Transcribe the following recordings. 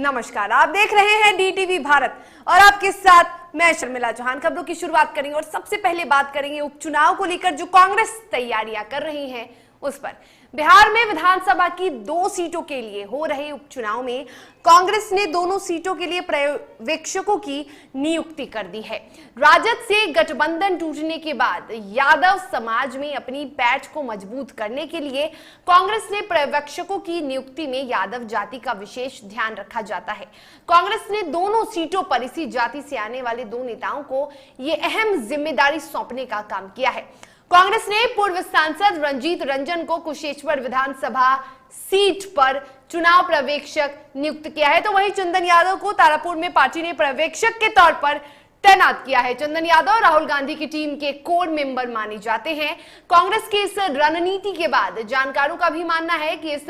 नमस्कार, आप देख रहे हैं डीटीवी भारत और आपके साथ मैं शर्मिला चौहान। खबरों की शुरुआत करेंगे और सबसे पहले बात करेंगे उपचुनाव को लेकर जो कांग्रेस तैयारियां कर रही है उस पर। बिहार में विधानसभा की 2 सीटों के लिए हो रहे उपचुनाव में कांग्रेस ने दोनों सीटों के लिए पर्यवेक्षकों की नियुक्ति कर दी है। राजद से गठबंधन टूटने के बाद यादव समाज में अपनी पैठ को मजबूत करने के लिए कांग्रेस ने पर्यवेक्षकों की नियुक्ति में यादव जाति का विशेष ध्यान रखा जाता है। कांग्रेस ने दोनों सीटों पर इसी जाति से आने वाले 2 नेताओं को ये अहम जिम्मेदारी सौंपने का काम किया है। कांग्रेस ने पूर्व सांसद रंजीत रंजन को कुशेश्वर विधानसभा सीट पर चुनाव पर्यवेक्षक नियुक्त किया है, तो वहीं चंदन यादव को तारापुर में पार्टी ने पर्यवेक्षक के तौर पर तैनात किया है। चंदन यादव राहुल गांधी की टीम के कोर मेंबर माने जाते हैं। कांग्रेस की इस रणनीति के बाद जानकारों का भी मानना है कि इस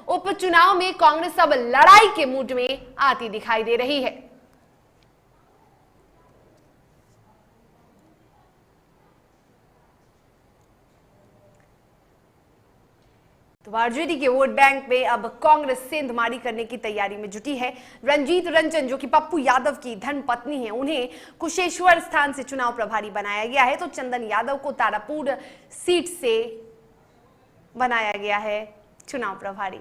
उपचुनाव में कांग्रेस अब लड़ाई के मूड में आती दिखाई दे रही है। तो आरजेडी के वोट बैंक में अब कांग्रेस सेंधमारी करने की तैयारी में जुटी है। रंजीत रंजन जो कि पप्पू यादव की धर्मपत्नी है, उन्हें कुशेश्वर स्थान से चुनाव प्रभारी बनाया गया है, तो चंदन यादव को तारापुर सीट से बनाया गया है चुनाव प्रभारी।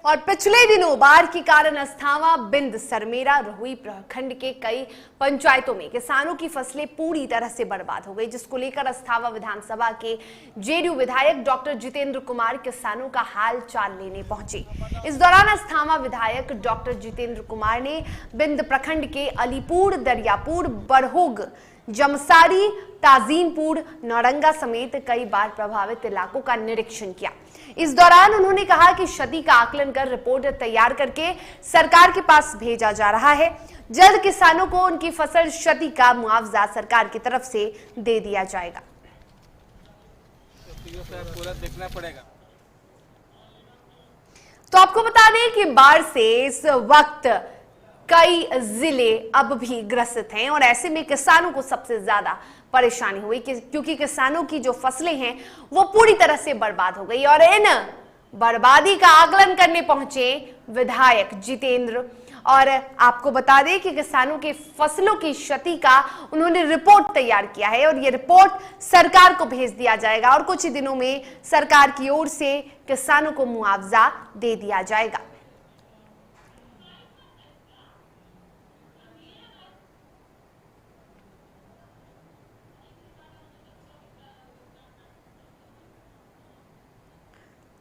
और पिछले दिनों बाढ़ के कारण अस्थावा, बिंद, सरमेरा, रहुई प्रखंड के कई पंचायतों में किसानों की फसलें पूरी तरह से बर्बाद हो गई, जिसको लेकर अस्थावा विधानसभा के जेडीयू विधायक डॉक्टर जितेंद्र कुमार किसानों का हाल चाल लेने पहुंचे। इस दौरान अस्थावा विधायक डॉक्टर जितेंद्र कुमार ने बिंद प्रखंड के अलीपुर, दरियापुर, बरहोग, जमसारी, ताजीमपुर, नौरंगा समेत कई बाढ़ प्रभावित इलाकों का निरीक्षण किया। इस दौरान उन्होंने कहा कि क्षति का आकलन कर रिपोर्ट तैयार करके सरकार के पास भेजा जा रहा है। जल्द किसानों को उनकी फसल क्षति का मुआवजा सरकार की तरफ से दे दिया जाएगा। पूरा देखना पड़ेगा। तो आपको बता दें कि बाढ़ से इस वक्त कई जिले अब भी ग्रसित हैं और ऐसे में किसानों को सबसे ज्यादा परेशानी हुई क्योंकि किसानों की जो फसलें हैं वो पूरी तरह से बर्बाद हो गई। और इन बर्बादी का आकलन करने पहुंचे विधायक जितेंद्र, और आपको बता दें कि किसानों के फसलों की क्षति का उन्होंने रिपोर्ट तैयार किया है और ये रिपोर्ट सरकार को भेज दिया जाएगा और कुछ ही दिनों में सरकार की ओर से किसानों को मुआवजा दे दिया जाएगा।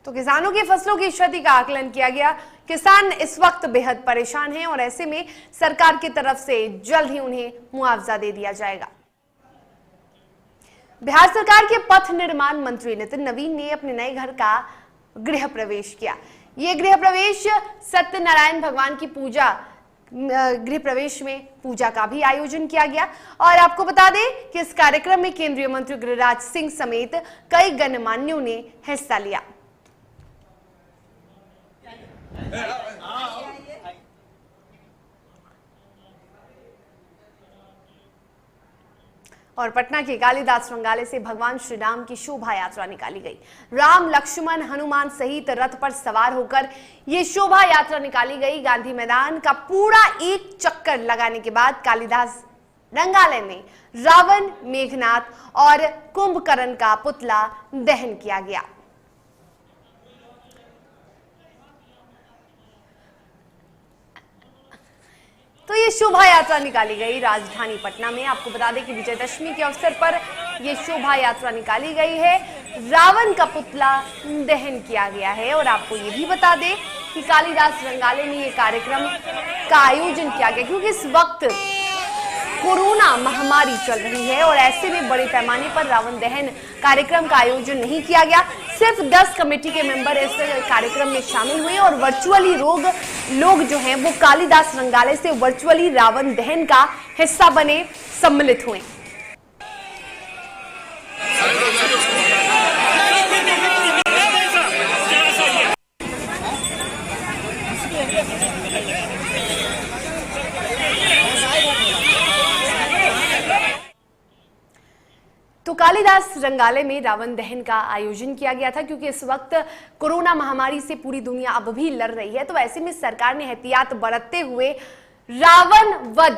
तो किसानों की फसलों की क्षति का आकलन किया गया। किसान इस वक्त बेहद परेशान हैं और ऐसे में सरकार की तरफ से जल्द ही उन्हें मुआवजा दे दिया जाएगा। बिहार सरकार के पथ निर्माण मंत्री नितिन नवीन ने अपने नए घर का गृह प्रवेश किया। ये गृह प्रवेश सत्यनारायण भगवान की पूजा गृह प्रवेश में पूजा का भी आयोजन किया गया और आपको बता दें कि इस कार्यक्रम में केंद्रीय मंत्री गिरिराज सिंह समेत कई गणमान्यों ने हिस्सा लिया। और पटना के कालिदास रंगाले से भगवान श्री राम की शोभा यात्रा निकाली गई। राम, लक्ष्मण, हनुमान सहित रथ पर सवार होकर ये शोभा यात्रा निकाली गई। गांधी मैदान का पूरा एक चक्कर लगाने के बाद कालिदास रंगालय में रावण, मेघनाथ और कुंभकर्ण का पुतला दहन किया गया। तो ये शोभा यात्रा निकाली गई राजधानी पटना में। आपको बता दें कि विजयदशमी के अवसर पर ये शोभा यात्रा निकाली गई है। रावण का पुतला दहन किया गया है और आपको ये भी बता दें कि कालिदास रंगाले में ये कार्यक्रम का आयोजन किया गया क्योंकि इस वक्त कोरोना महामारी चल रही है और ऐसे में बड़े पैमाने पर रावण दहन कार्यक्रम का आयोजन नहीं किया गया। सिर्फ 10 कमेटी के मेंबर इस कार्यक्रम में शामिल हुए और वर्चुअली लोग जो हैं वो कालिदास रंगाले से वर्चुअली रावण दहन का हिस्सा बने, सम्मिलित हुए। तो कालिदास रंगालय में रावण दहन का आयोजन किया गया था, क्योंकि इस वक्त कोरोना महामारी से पूरी दुनिया अब भी लड़ रही है। तो ऐसे में सरकार ने एहतियात बरतते हुए रावण वध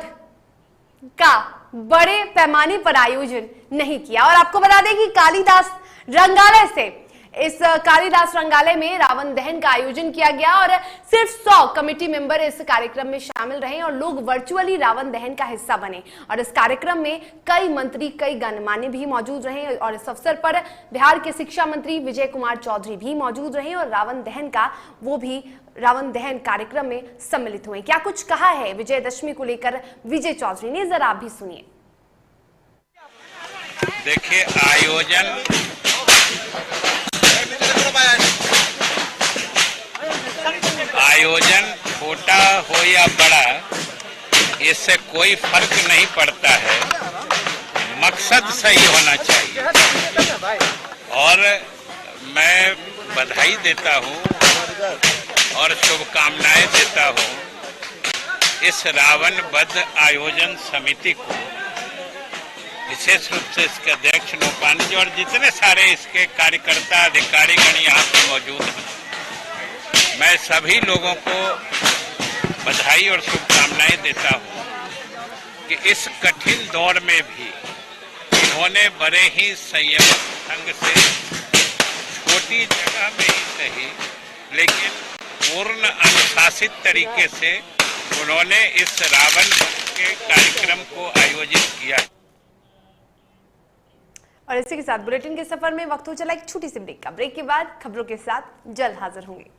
का बड़े पैमाने पर आयोजन नहीं किया। और आपको बता दें कि कालिदास रंगालय से इस कालिदास रंगालय में रावण दहन का आयोजन किया गया और सिर्फ 100 कमेटी मेंबर इस कार्यक्रम में शामिल रहे और लोग वर्चुअली रावण दहन का हिस्सा बने। और इस कार्यक्रम में कई मंत्री, कई गणमान्य भी मौजूद रहे और इस अवसर पर बिहार के शिक्षा मंत्री विजय कुमार चौधरी भी मौजूद रहे और रावण दहन कार्यक्रम में सम्मिलित हुए। क्या कुछ कहा है विजयदशमी को लेकर विजय चौधरी ने, जरा आप भी सुनिए। देखिए, आयोजन छोटा हो या बड़ा, इससे कोई फर्क नहीं पड़ता है, मकसद सही होना चाहिए। और मैं बधाई देता हूँ और शुभकामनाएं देता हूँ इस रावण वध आयोजन समिति को, विशेष रूप से इसके अध्यक्ष नोपाल जी और जितने सारे इसके कार्यकर्ता अधिकारीगण यहाँ पे मौजूद हैं। मैं सभी लोगों को बधाई और शुभकामनाएं देता हूँ कि इस कठिन दौर में भी इन्होंने बड़े ही संयम ढंग से छोटी जगह में ही सही लेकिन पूर्ण अनुशासित तरीके से उन्होंने इस रावण के कार्यक्रम को आयोजित किया। और इसी के साथ बुलेटिन के सफर में वक्त हो चला एक छोटी सी ब्रेक का। ब्रेक के बाद खबरों के साथ जल्द हाजिर होंगे।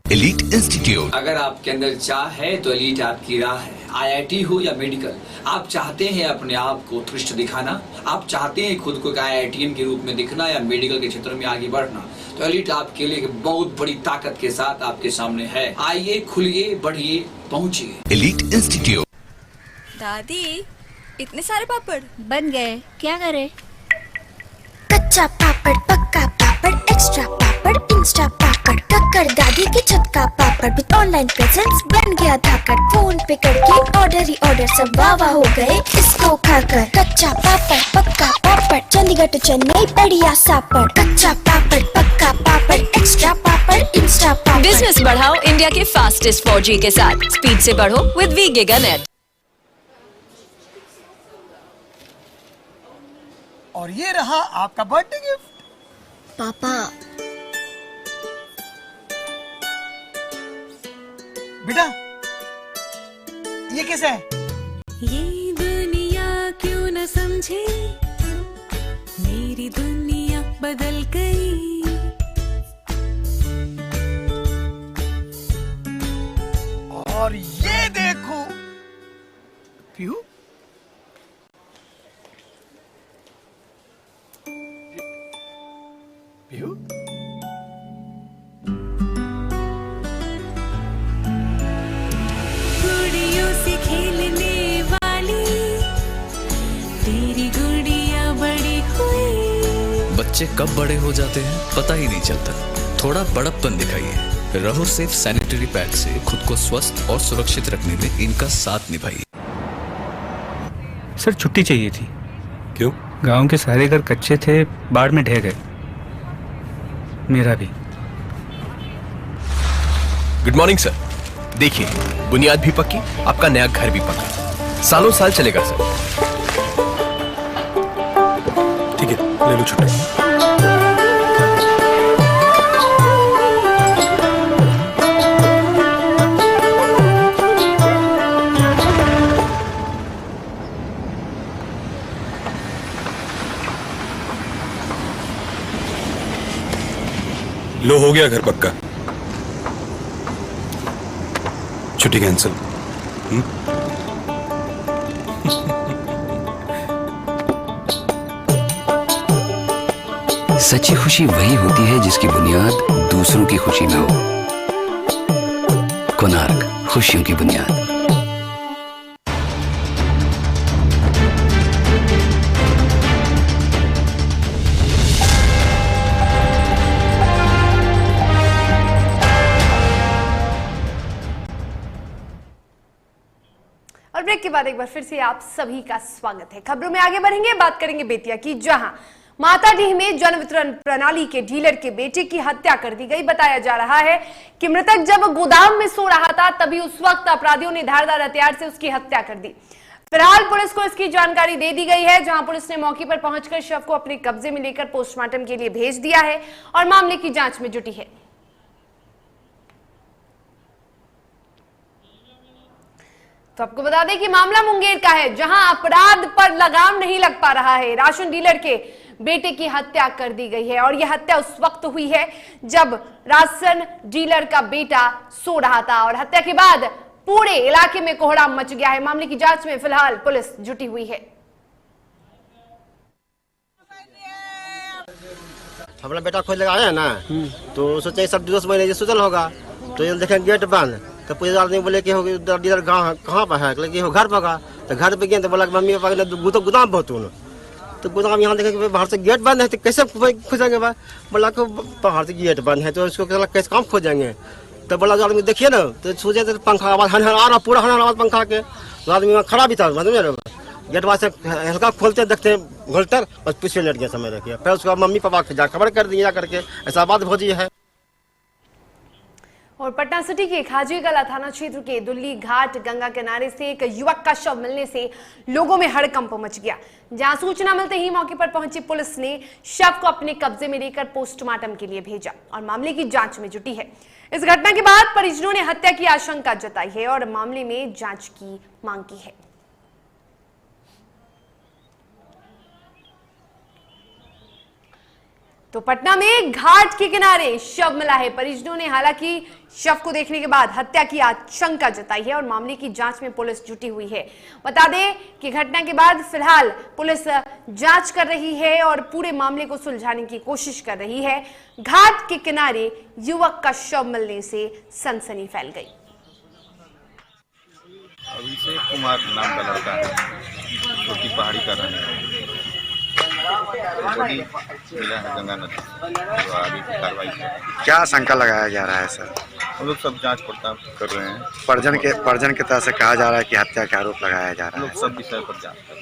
Elite institute. अगर आपके अंदर चाह है तो एलीट आपकी राह है। IIT हो या मेडिकल, आप चाहते हैं अपने आप को उत्कृष्ट दिखाना, आप चाहते हैं खुद को एक IITian के रूप में दिखना या मेडिकल के क्षेत्र में आगे बढ़ना, तो एलीट आपके लिए एक बहुत बड़ी ताकत के साथ आपके सामने है। आइए, खुलिए, बढ़िए, पहुंचिए। Elite institute. दादी, इतने सारे पापड़ बन गए, क्या करे? कच्चा पापड़, पक्का पापड़, एक्स्ट्रा पापड़, इंस्टा पापड़, कक्कर दादी की छत का पापड़ विद ऑनलाइन प्रेजेंस बन गया धाकड़। फोन पे करके ऑर्डर ही ऑर्डर, सब वाह हो गए इसको खाकर। कच्चा पापड़, पक्का पापड़, चंडीगढ़ टू चेन्नई बढ़िया सापड़। कच्चा पापड़, पक्का पापड़, एक्स्ट्रा पापड़, इंस्टा पापड़। बिजनेस बढ़ाओ इंडिया के फास्टेस्ट 4G के साथ। स्पीड से बढ़ो विद वी गिगानेट। और ये रहा आपका बर्थडे गिफ्ट। पापा, बेटा ये कैसा है? ये दुनिया क्यों न समझे, मेरी दुनिया बदल गई। और ये देखो पीहू, पीहू गुड़ियों से खेलने वाली तेरी गुड़िया बड़ी हुई। बच्चे कब बड़े हो जाते हैं पता ही नहीं चलता। थोड़ा बड़प्पन दिखाइए। रहो सेफ सैनिटरी पैड से खुद को स्वस्थ और सुरक्षित रखने में इनका साथ निभाइए। सर, छुट्टी चाहिए थी। क्यों? गांव के सारे घर कच्चे थे, बाढ़ में ढह गए। मेरा भी। Good morning sir. देखिए, बुनियाद भी पक्की, आपका नया घर भी पक्का, सालों साल चलेगा सर। ठीक है, ले लो छुट्टी। लो, हो गया घर पक्का। छुट्टी कैंसिल। सच्ची खुशी वही होती है जिसकी बुनियाद दूसरों की खुशी में हो। कोणार्क, खुशियों की बुनियाद। ब्रेक के बाद एक बार फिर से आप सभी का स्वागत है। खबरों में आगे बढ़ेंगे, बात करेंगे बेतिया की, जहां माताडीह में जन वितरण प्रणाली के डीलर के बेटे की हत्या कर दी गई। बताया जा रहा है कि मृतक जब गोदाम में सो रहा था तभी उस वक्त अपराधियों ने धारदार हथियार से उसकी हत्या कर दी। फिलहाल पुलिस को इसकी जानकारी दे दी गई है, जहां पुलिस ने मौके पर पहुंचकर शव को अपने कब्जे में लेकर पोस्टमार्टम के लिए भेज दिया है और मामले की जांच में जुटी है। तो आपको बता दें कि मामला मुंगेर का है, जहां अपराध पर लगाम नहीं लग पा रहा है। राशन डीलर के बेटे की हत्या कर दी गई है और यह हत्या उस वक्त हुई है जब राशन डीलर का बेटा सो रहा था और हत्या के बाद पूरे इलाके में कोहराम मच गया है। मामले की जांच में फिलहाल पुलिस जुटी हुई है। हमारा बेटा खोज लगाया है ना, तो सोचे सब 2 महीने जो सोचल होगा, तो ये देखें गेट बंद, तो पुलिस आदमी बोले कि डीलर कहाँ पर है, लेकिन घर पर का, तो घर पे गए तो बोला कि मम्मी पापा ने गोदाम बहुत हूँ, तो गोदाम यहाँ देखे कि बाहर से गेट बंद है, तो कैसे खोजेंगे भाई, बोला कि बाहर से गेट बंद है तो उसको कैसे काम खोजेंगे, तो बोला जो आदमी देखिए ना, तो सोचे तो पंखा आवाज हनहना पूरा हनहना पंखा के, तो आदमी वहाँ खड़ा भी था, गेट वहाँ से हल्का खोलते देखते घोलटर बस पीछे लेट गया समय रखिए, फिर उसका मम्मी पापा जा खबर कर दिया करके ऐसा बात भोजी है। और पटना सिटी के खाजीगला थाना क्षेत्र के दुल्ली घाट गंगा किनारे से एक युवक का शव मिलने से लोगों में हड़कंप मच गया, जहां सूचना मिलते ही मौके पर पहुंची पुलिस ने शव को अपने कब्जे में लेकर पोस्टमार्टम के लिए भेजा और मामले की जांच में जुटी है। इस घटना के बाद परिजनों ने हत्या की आशंका जताई है और मामले में जांच की मांग की है। तो पटना में घाट के किनारे शव मिला है। परिजनों ने हालांकि शव को देखने के बाद हत्या की आशंका जताई है और मामले की जांच में पुलिस जुटी हुई है। बता दें कि घटना के बाद फिलहाल पुलिस जांच कर रही है और पूरे मामले को सुलझाने की कोशिश कर रही है। घाट के किनारे युवक का शव मिलने से सनसनी फैल गई। अभिषेक कुमार नाम का लड़का है, छोटी पहाड़ी का रहने वाला, मिला है गंगा नदी, तो आगे की कार्रवाई क्या आशंका लगाया जा रहा है सर? हम लोग सब जांच पड़ताल कर रहे हैं। परिजन के तरफ से कहा जा रहा है कि हत्या का आरोप लगाया जा रहा है। लोग सब विषय पर जांच कर रहे हैं।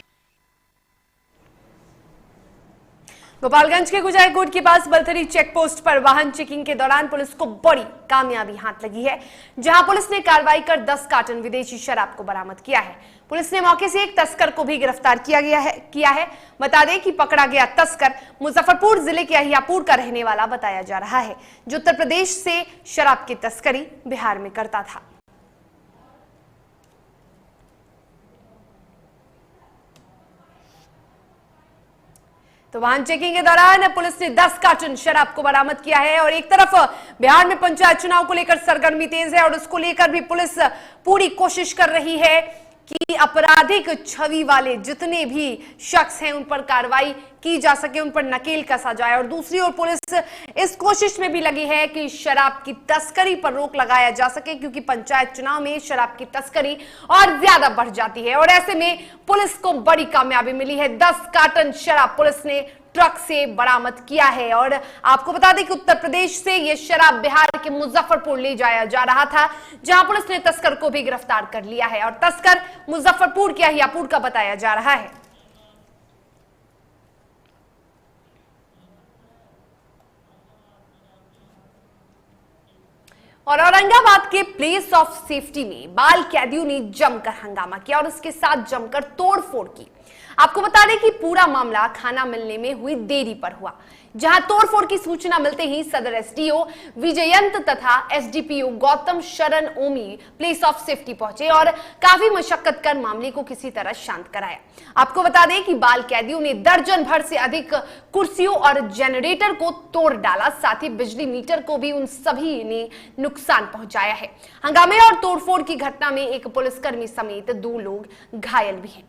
गोपालगंज के गुजाईकोट के पास बलथरी चेक पोस्ट पर वाहन चेकिंग के दौरान पुलिस को बड़ी कामयाबी हाथ लगी है, जहां पुलिस ने कार्रवाई कर 10 कार्टन विदेशी शराब को बरामद किया है। पुलिस ने मौके से एक तस्कर को भी गिरफ्तार किया है। बता दें कि पकड़ा गया तस्कर मुजफ्फरपुर जिले के अहियापुर का रहने वाला बताया जा रहा है, जो उत्तर प्रदेश से शराब की तस्करी बिहार में करता था। तो वाहन चेकिंग के दौरान पुलिस ने 10 कार्टन शराब को बरामद किया है और एक तरफ बिहार में पंचायत चुनाव को लेकर सरगर्मी तेज है और उसको लेकर भी पुलिस पूरी कोशिश कर रही है कि आपराधिक छवि वाले जितने भी शख्स हैं उन पर कार्रवाई की जा सके, उन पर नकेल कसा जाए। और दूसरी ओर पुलिस इस कोशिश में भी लगी है कि शराब की तस्करी पर रोक लगाया जा सके, क्योंकि पंचायत चुनाव में शराब की तस्करी और ज्यादा बढ़ जाती है और ऐसे में पुलिस को बड़ी कामयाबी मिली है। 10 कार्टन शराब पुलिस ने ट्रक से बरामद किया है और आपको बता दें कि उत्तर प्रदेश से यह शराब बिहार के मुजफ्फरपुर ले जाया जा रहा था, जहां पुलिस ने तस्कर को भी गिरफ्तार कर लिया है और तस्कर मुजफ्फरपुर के अहियापुर का बताया जा रहा है। और औरंगाबाद के प्लेस ऑफ सेफ्टी में बाल कैदियों ने जमकर हंगामा किया और उसके साथ जमकर तोड़फोड़ की। आपको बता दें कि पूरा मामला खाना मिलने में हुई देरी पर हुआ, जहां तोड़फोड़ की सूचना मिलते ही सदर एसडीओ विजयंत तथा एसडीपीओ गौतम शरण ओमी प्लेस ऑफ सेफ्टी पहुंचे और काफी मशक्कत कर मामले को किसी तरह शांत कराया। आपको बता दें कि बाल कैदियों ने दर्जन भर से अधिक कुर्सियों और जनरेटर को तोड़ डाला, साथ ही बिजली मीटर को भी उन सभी ने नुकसान पहुंचाया है। हंगामे और तोड़फोड़ की घटना में एक पुलिसकर्मी समेत 2 लोग घायल भी हैं।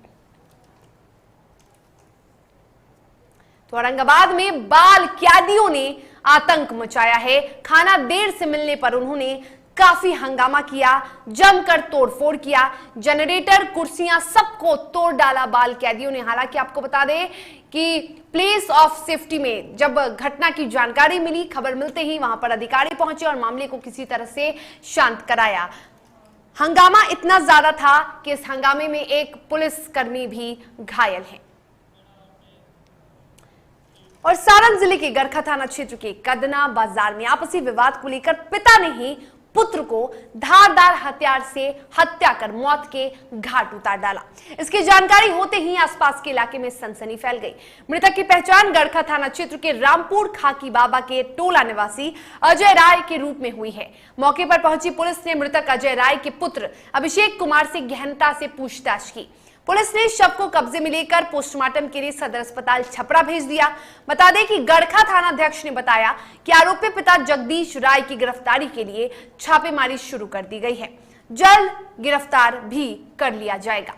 तो औरंगाबाद में बाल कैदियों ने आतंक मचाया है। खाना देर से मिलने पर उन्होंने काफी हंगामा किया, जमकर तोड़फोड़ किया, जनरेटर, कुर्सियां सबको तोड़ डाला बाल कैदियों ने। हालांकि आपको बता दें कि प्लेस ऑफ सेफ्टी में जब घटना की जानकारी मिली, खबर मिलते ही वहां पर अधिकारी पहुंचे और मामले को किसी तरह से शांत कराया। हंगामा इतना ज्यादा था कि इस हंगामे में एक पुलिसकर्मी भी घायल है। और सारण जिले के गरखा थाना क्षेत्र के कदना बाजार में आपसी विवाद को लेकर पिता ने ही पुत्र को धारदार हथियार से हत्या कर मौत के घाट उतार डाला। इसकी जानकारी होते ही आसपास के इलाके में सनसनी फैल गई। मृतक की पहचान गरखा थाना क्षेत्र के रामपुर खाकी बाबा के टोला निवासी अजय राय के रूप में हुई है। मौके पर पहुंची पुलिस ने मृतक अजय राय के पुत्र अभिषेक कुमार से गहनता से पूछताछ की। पुलिस ने शव को कब्जे में लेकर पोस्टमार्टम के लिए सदर अस्पताल छपरा भेज दिया। बता दें कि गरखा थानाध्यक्ष ने बताया कि आरोपी पिता जगदीश राय की गिरफ्तारी के लिए छापेमारी शुरू कर दी गई है। जल्द गिरफ्तार भी कर लिया जाएगा।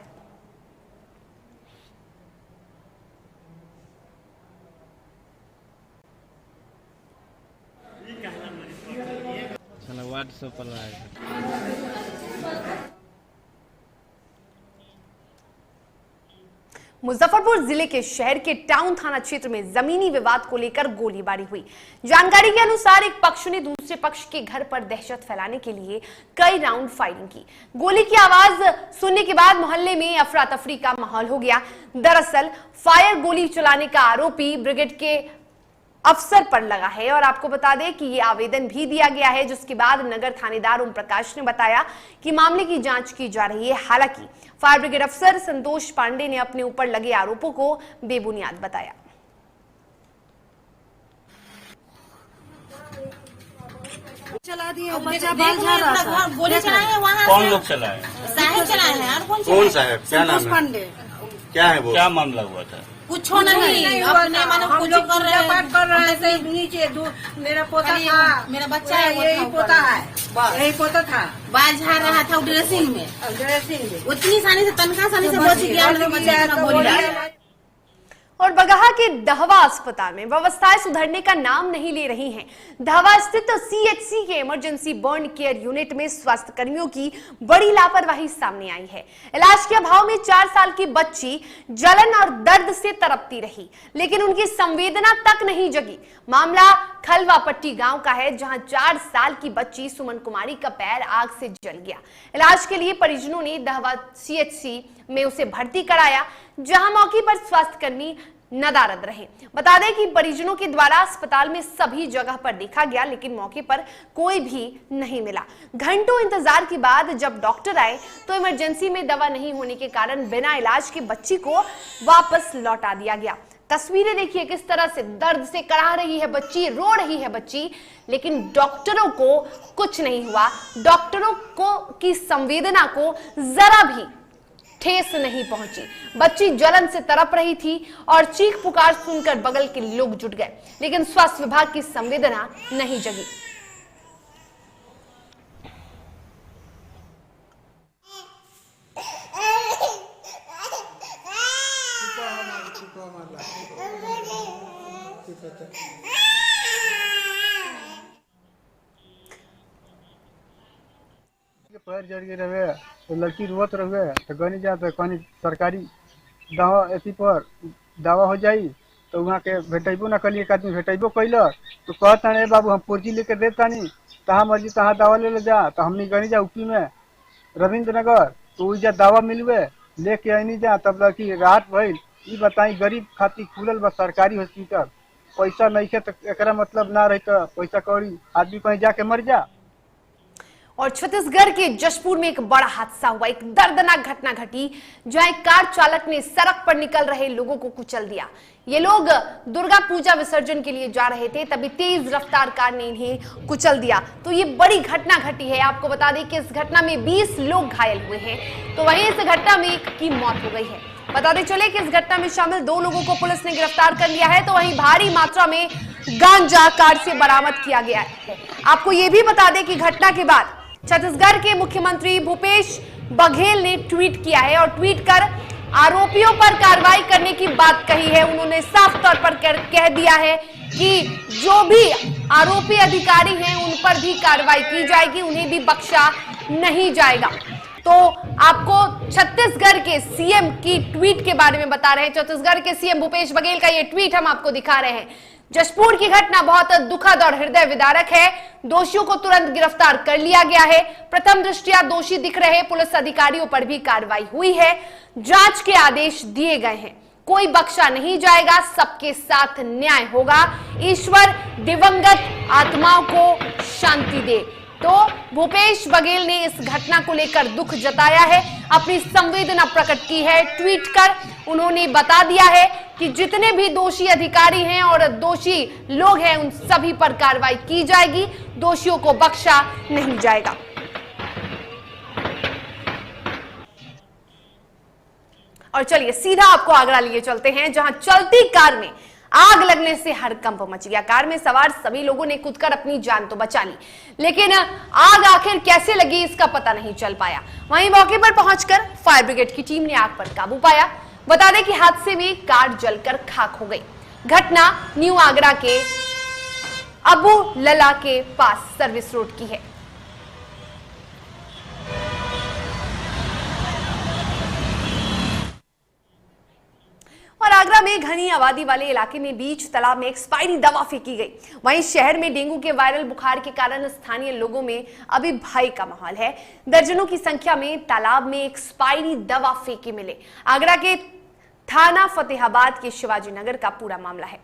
मुजफ्फरपुर जिले के शहर के टाउन थाना क्षेत्र में जमीनी विवाद को लेकर गोलीबारी हुई। जानकारी के अनुसार एक पक्ष ने दूसरे पक्ष के घर पर दहशत फैलाने के लिए कई राउंड फायरिंग की। गोली की आवाज सुनने के बाद मोहल्ले में अफरा तफरी का माहौल हो गया। दरअसल फायर गोली चलाने का आरोपी ब्रिगेड के अफसर पर लगा है और आपको बता दें कि ये आवेदन भी दिया गया है, जिसके बाद नगर थानेदार ओम प्रकाश ने बताया कि मामले की जांच की जा रही है। हालांकि फायर ब्रिगेड अफसर संतोष पांडे ने अपने ऊपर लगे आरोपों को बेबुनियाद बताया। चला दिया बच्चा बाल झा रहा था। गोली चलाए वहाँ कौन लोग चलाए? साहब चलाए हैं। और कौन साहब? क्या नाम है? पांडे। क्या है वो? क्या मामला हुआ था? कुछ नहीं अपने मानो कुछ कर रहे हैं। नीचे मेरा पोता था, मेरा बच्चा है, यही पोता है, यही पोता था। बाल झाड़ रहा था ड्रेसिंग में, उतनी सानी से तनखा सानी से बच गया। और बगहा के दहवा अस्पताल में व्यवस्थाएं सुधरने का नाम नहीं ले रही हैं। दहवा स्थित सीएचसी के इमरजेंसी बर्न केयर यूनिट में स्वास्थ्य कर्मियों की बड़ी लापरवाही सामने आई है। इलाज के अभाव में 4 साल की बच्ची जलन और दर्द से तड़पती रही, लेकिन उनकी संवेदना तक नहीं जगी। मामला खलवापट्टी गांव का है, जहां 4 साल की बच्ची सुमन कुमारी का पैर आग से जल गया। इलाज के लिए परिजनों ने दहवा सीएचसी में उसे भर्ती कराया, जहां मौके पर स्वास्थ्यकर्मी नदारद रहे। बता दें कि परिजनों के द्वारा अस्पताल में सभी जगह पर देखा गया, लेकिन मौके पर कोई भी नहीं मिला। घंटों इंतजार के बाद जब डॉक्टर आए तो इमरजेंसी में दवा नहीं होने के कारण बिना इलाज के बच्ची को वापस लौटा दिया गया। तस्वीरें देखिए किस तरह से दर्द से कराह रही है बच्ची, रो रही है बच्ची, लेकिन डॉक्टरों को कुछ नहीं हुआ। डॉक्टरों को की संवेदना को जरा भी ठेस नहीं पहुंची। बच्ची जलन से तड़प रही थी और चीख पुकार सुनकर बगल के लोग जुट गए, लेकिन स्वास्थ्य विभाग की संवेदना नहीं जगी। पैर जड़ गए रहे तो लड़की रोत रहे तो गनी जा तो कहीं सरकारी दवा एथी पर दवा हो जाई तो वहाँ के भेटेबो न कल एक आदमी भेटेबो कैल तो कहता नहीं बाबू हम पुर्जी लेकर देता नहीं तहाँ मर्जी तहाँ दवा ले जा। तो हमने गनी जा यूपी में रविंद्र नगर तो वही जा दवा मिलवे लेके आनी जा, तब लड़की राहत भइल। ये बताई गरीब खातिर खुलल बा सरकारी हॉस्पिटल, पैसा नहीं है तो एकरा मतलब ना रही तो पैसा कौड़ी आदमी कहीं जाके मर जा। और छत्तीसगढ़ के जशपुर में एक बड़ा हादसा हुआ। एक दर्दनाक घटना घटी जहां एक कार चालक ने सड़क पर निकल रहे लोगों को कुचल दिया। ये लोग दुर्गा पूजा विसर्जन के लिए जा रहे थे, तभी तेज रफ्तार कार ने इन्हें कुचल दिया। तो ये बड़ी घटना घटी है। आपको बता दें कि इस घटना में 20 लोग घायल हुए हैं, तो वहीं इस घटना में एक की मौत हो गई है। बताते चले कि इस घटना में शामिल 2 लोगों को पुलिस ने गिरफ्तार कर लिया है, तो वहीं भारी मात्रा में गांजा कार से बरामद किया गया है। आपको ये भी बता दें कि घटना के बाद छत्तीसगढ़ के मुख्यमंत्री भूपेश बघेल ने ट्वीट किया है और ट्वीट कर आरोपियों पर कार्रवाई करने की बात कही है। उन्होंने साफ तौर पर कह दिया है कि जो भी आरोपी अधिकारी हैं उन पर भी कार्रवाई की जाएगी, उन्हें भी बख्शा नहीं जाएगा। तो आपको छत्तीसगढ़ के सीएम की ट्वीट के बारे में बता रहे हैं। छत्तीसगढ़ के सीएम भूपेश बघेल का ये ट्वीट हम आपको दिखा रहे हैं। जशपुर की घटना बहुत दुखद और हृदय विदारक है। दोषियों को तुरंत गिरफ्तार कर लिया गया है। प्रथम दृष्टया दोषी दिख रहे पुलिस अधिकारियों पर भी कार्रवाई हुई है। जांच के आदेश दिए गए हैं। कोई बख्शा नहीं जाएगा, सबके साथ न्याय होगा। ईश्वर दिवंगत आत्माओं को शांति दे। तो भूपेश बघेल ने इस घटना को लेकर दुख जताया है, अपनी संवेदना प्रकट की है। ट्वीट कर उन्होंने बता दिया है कि जितने भी दोषी अधिकारी हैं और दोषी लोग हैं उन सभी पर कार्रवाई की जाएगी, दोषियों को बख्शा नहीं जाएगा। और चलिए सीधा आपको आगरा लिए चलते हैं, जहां चलती कार में आग लगने से हड़कंप मच गया। कार में सवार सभी लोगों ने कूदकर अपनी जान तो बचा ली, लेकिन आग आखिर कैसे लगी इसका पता नहीं चल पाया। वहीं मौके पर पहुंचकर फायर ब्रिगेड की टीम ने आग पर काबू पाया। बता दें कि हादसे में कार जलकर खाक हो गई। घटना न्यू आगरा के अबू लला के पास सर्विस रोड की है। और आगरा में घनी आबादी वाले इलाके में बीच तालाब में एक्सपायरी दवा फेंकी गई। वहीं शहर में डेंगू के वायरल बुखार के कारण स्थानीय लोगों में अभी भय का माहौल है। दर्जनों की संख्या में तालाब में एक्सपायरी दवा फेंके मिले। आगरा के थाना फतेहाबाद के शिवाजी नगर का पूरा मामला है।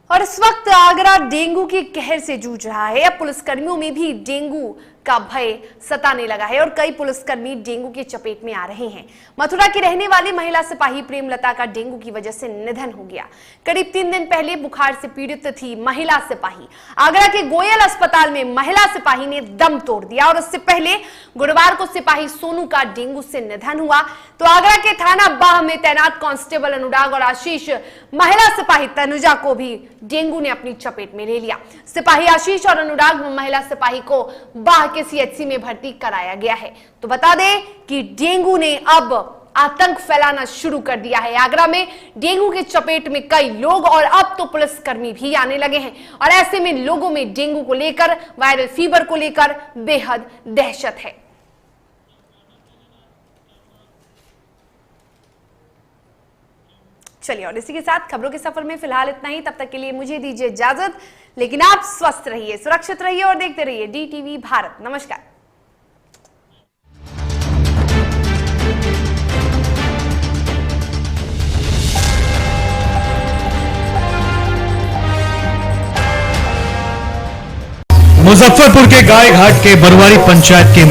और इस वक्त आगरा डेंगू के कहर से जूझ रहा है। अब पुलिसकर्मियों में भी डेंगू का भय सताने लगा है और कई पुलिसकर्मी डेंगू की चपेट में आ रहे हैं। मथुरा की रहने वाली महिला सिपाही प्रेमलता का डेंगू की वजह से निधन हो गया। करीब 3 दिन पहले बुखार से पीड़ित थी महिला सिपाही। आगरा के गोयल अस्पताल में महिला सिपाही ने दम तोड़ दिया और उससे पहले गुरुवार को सिपाही सोनू का डेंगू से निधन हुआ। तो आगरा के थाना बाह में तैनात कांस्टेबल अनुराग और आशीष महिला सिपाही तनुजा को भी डेंगू ने अपनी चपेट में ले लिया। सिपाही आशीष और अनुराग महिला सिपाही को बाह के सीएचसी में भर्ती कराया गया है। तो बता दें कि डेंगू ने अब आतंक फैलाना शुरू कर दिया है। आगरा में डेंगू के चपेट में कई लोग और अब तो पुलिसकर्मी भी आने लगे हैं और ऐसे में लोगों में डेंगू को लेकर, वायरल फीवर को लेकर बेहद दहशत है। चलिए और इसी के साथ खबरों के सफर में फिलहाल इतना ही। तब तक के लिए मुझे दीजिए इजाजत, लेकिन आप स्वस्थ रहिए, सुरक्षित रहिए और देखते रहिए DTV भारत। नमस्कार। मुजफ्फरपुर के गाय घाट के बरवारी पंचायत के